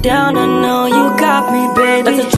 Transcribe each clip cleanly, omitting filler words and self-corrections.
down, I know you got me, baby.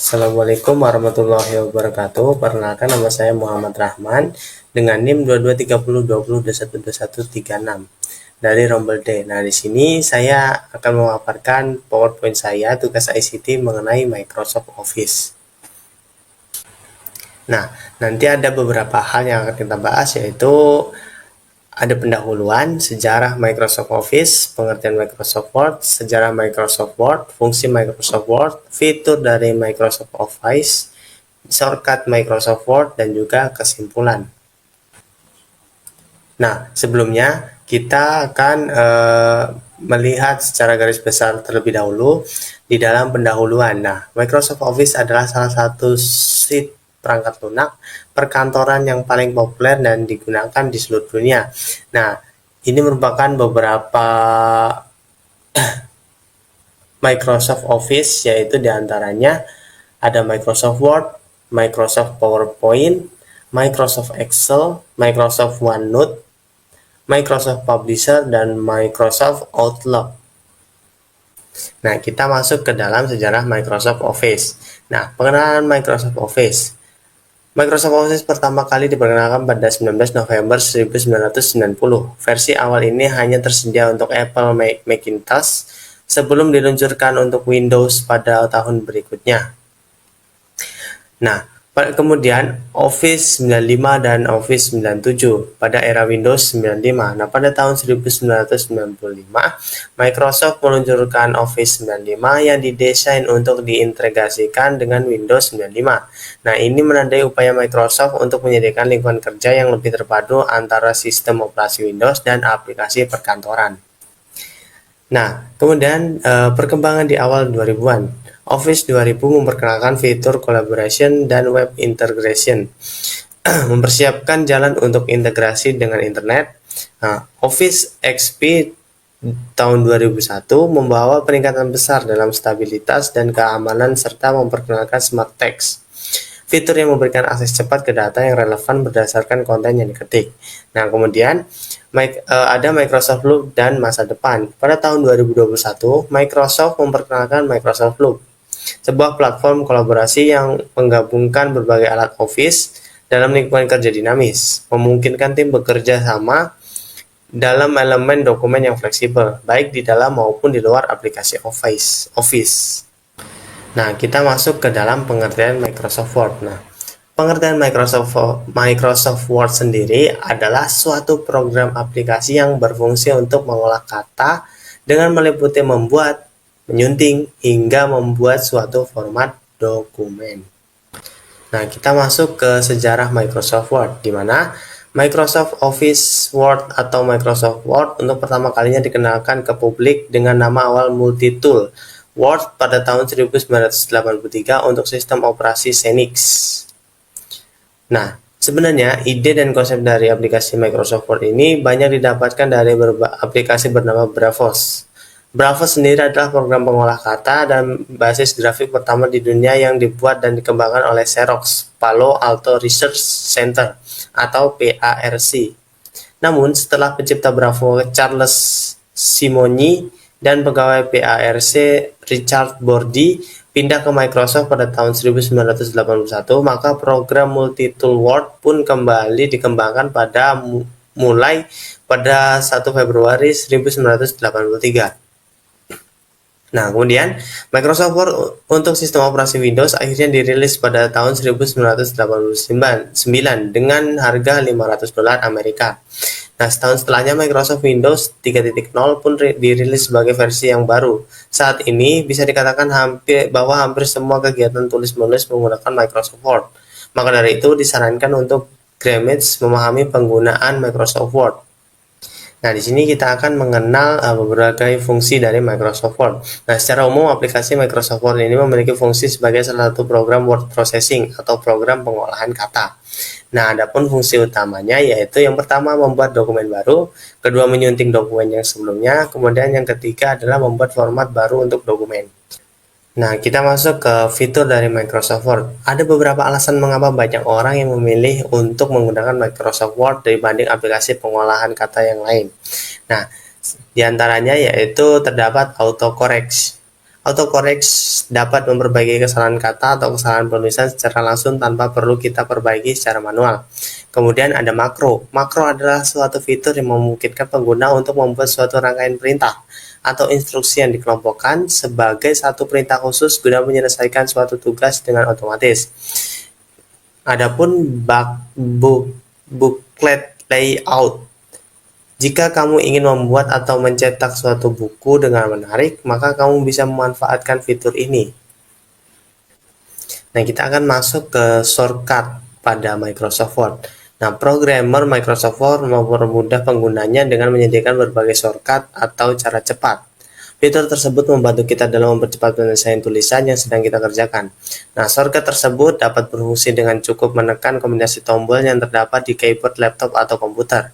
Assalamualaikum warahmatullahi wabarakatuh. Perkenalkan, nama saya Muhammad Rahman dengan NIM 223020212136 dari Rombel D. Nah, di sini saya akan memaparkan PowerPoint saya tugas ICT mengenai Microsoft Office. Nah, nanti ada beberapa hal yang akan kita bahas, yaitu ada pendahuluan, sejarah Microsoft Office, pengertian Microsoft Word, sejarah Microsoft Word, fungsi Microsoft Word, fitur dari Microsoft Office, shortcut Microsoft Word, dan juga kesimpulan. Nah, sebelumnya kita akan melihat secara garis besar terlebih dahulu di dalam pendahuluan. Nah, Microsoft Office adalah salah satu suite perangkat lunak perkantoran yang paling populer dan digunakan di seluruh dunia. Nah, ini merupakan beberapa Microsoft Office, yaitu diantaranya ada Microsoft Word, Microsoft PowerPoint, Microsoft Excel, Microsoft OneNote, Microsoft Publisher, dan Microsoft Outlook. Nah, kita masuk ke dalam sejarah Microsoft Office. Nah, pengenalan Microsoft Office. Microsoft Office pertama kali diperkenalkan pada 19 November 1990. Versi awal ini hanya tersedia untuk Apple Macintosh sebelum diluncurkan untuk Windows pada tahun berikutnya. Nah, kemudian Office 95 dan Office 97 pada era Windows 95. Nah, pada tahun 1995, Microsoft meluncurkan Office 95 yang didesain untuk diintegrasikan dengan Windows 95. Nah, ini menandai upaya Microsoft untuk menyediakan lingkungan kerja yang lebih terpadu antara sistem operasi Windows dan aplikasi perkantoran. Nah, kemudian perkembangan di awal 2000-an. Office 2000 memperkenalkan fitur collaboration dan web integration, mempersiapkan jalan untuk integrasi dengan internet. Nah, Office XP tahun 2001 membawa peningkatan besar dalam stabilitas dan keamanan serta memperkenalkan Smart Text, fitur yang memberikan akses cepat ke data yang relevan berdasarkan konten yang diketik. Nah, kemudian ada Microsoft Loop dan masa depan. Pada tahun 2021, Microsoft memperkenalkan Microsoft Loop, sebuah platform kolaborasi yang menggabungkan berbagai alat Office dalam lingkungan kerja dinamis, memungkinkan tim bekerja sama dalam elemen dokumen yang fleksibel, baik di dalam maupun di luar aplikasi Office. Nah, kita masuk ke dalam pengertian Microsoft Word. Nah, Pengertian Microsoft Word sendiri adalah suatu program aplikasi yang berfungsi untuk mengolah kata dengan meliputi membuat, menyunting, hingga membuat suatu format dokumen. Nah, kita masuk ke sejarah Microsoft Word, di mana Microsoft Office Word atau Microsoft Word untuk pertama kalinya dikenalkan ke publik dengan nama awal Multitool Word pada tahun 1983 untuk sistem operasi Xenix. Nah, sebenarnya ide dan konsep dari aplikasi Microsoft Word ini banyak didapatkan dari aplikasi bernama Bravos. Bravos sendiri adalah program pengolah kata dan basis grafik pertama di dunia yang dibuat dan dikembangkan oleh Xerox Palo Alto Research Center atau PARC. Namun, setelah pencipta Bravo Charles Simonyi dan pegawai PARC Richard Bordy pindah ke Microsoft pada tahun 1981, maka program Multitool Word pun kembali dikembangkan mulai pada 1 Februari 1983. Nah, kemudian Microsoft Word untuk sistem operasi Windows akhirnya dirilis pada tahun 1989 dengan harga $500 Amerika. Nah, setahun setelahnya Microsoft Windows 3.0 pun dirilis sebagai versi yang baru. Saat ini bisa dikatakan hampir semua kegiatan tulis-menulis menggunakan Microsoft Word. Maka dari itu disarankan untuk Gremage memahami penggunaan Microsoft Word. Nah, di sini kita akan mengenal beberapa fungsi dari Microsoft Word. Nah, secara umum aplikasi Microsoft Word ini memiliki fungsi sebagai salah satu program word processing atau program pengolahan kata. Nah, adapun fungsi utamanya yaitu yang pertama membuat dokumen baru, kedua menyunting dokumen yang sebelumnya, kemudian yang ketiga adalah membuat format baru untuk dokumen. Nah, kita masuk ke fitur dari Microsoft Word. Ada beberapa alasan mengapa banyak orang yang memilih untuk menggunakan Microsoft Word dibanding aplikasi pengolahan kata yang lain. Nah, diantaranya yaitu terdapat autocorrect. Autocorrect dapat memperbaiki kesalahan kata atau kesalahan penulisan secara langsung tanpa perlu kita perbaiki secara manual. Kemudian ada makro. Makro adalah suatu fitur yang memungkinkan pengguna untuk membuat suatu rangkaian perintah atau instruksi yang dikelompokkan sebagai satu perintah khusus guna menyelesaikan suatu tugas dengan otomatis. Adapun booklet layout. Jika kamu ingin membuat atau mencetak suatu buku dengan menarik, maka kamu bisa memanfaatkan fitur ini. Nah, kita akan masuk ke shortcut pada Microsoft Word. Nah, programmer Microsoft Word mempermudah penggunanya dengan menyediakan berbagai shortcut atau cara cepat. Fitur tersebut membantu kita dalam mempercepat penyelesaian tulisan yang sedang kita kerjakan. Nah, shortcut tersebut dapat berfungsi dengan cukup menekan kombinasi tombol yang terdapat di keyboard laptop atau komputer.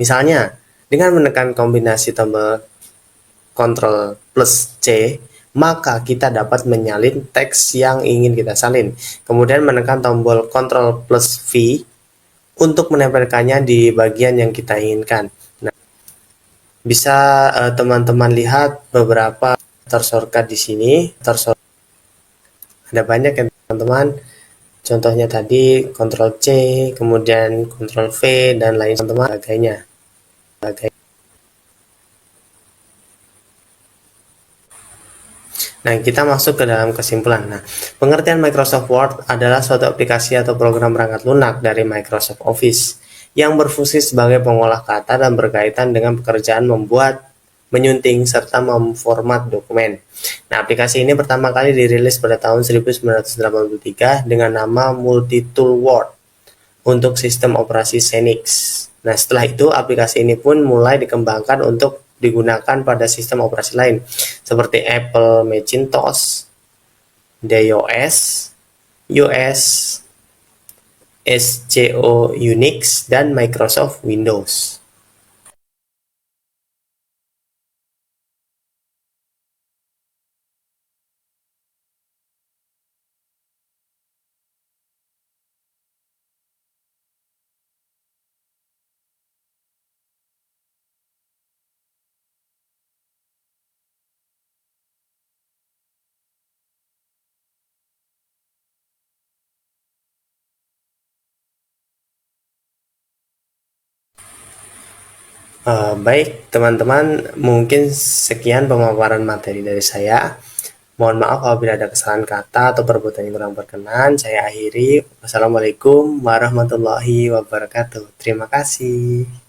Misalnya, dengan menekan kombinasi tombol Ctrl plus C, maka kita dapat menyalin teks yang ingin kita salin. Kemudian menekan tombol Ctrl plus V untuk menempelkannya di bagian yang kita inginkan. Nah, bisa teman-teman lihat beberapa shortcut di sini. Ada banyak ya teman-teman. Contohnya tadi Ctrl C, kemudian Ctrl V dan lain sebagainya. Nah, kita masuk ke dalam kesimpulan. Nah, pengertian Microsoft Word adalah suatu aplikasi atau program perangkat lunak dari Microsoft Office yang berfungsi sebagai pengolah kata dan berkaitan dengan pekerjaan membuat, menyunting, serta memformat dokumen. Nah, aplikasi ini pertama kali dirilis pada tahun 1983 dengan nama Multitool Word untuk sistem operasi Xenix. Nah, setelah itu aplikasi ini pun mulai dikembangkan untuk digunakan pada sistem operasi lain seperti Apple Macintosh, iOS, US, SCO Unix, dan Microsoft Windows. Baik teman-teman, mungkin sekian pemaparan materi dari saya. Mohon maaf apabila ada kesalahan kata atau perbuatan yang kurang berkenan. Saya akhiri. Wassalamualaikum warahmatullahi wabarakatuh. Terima kasih.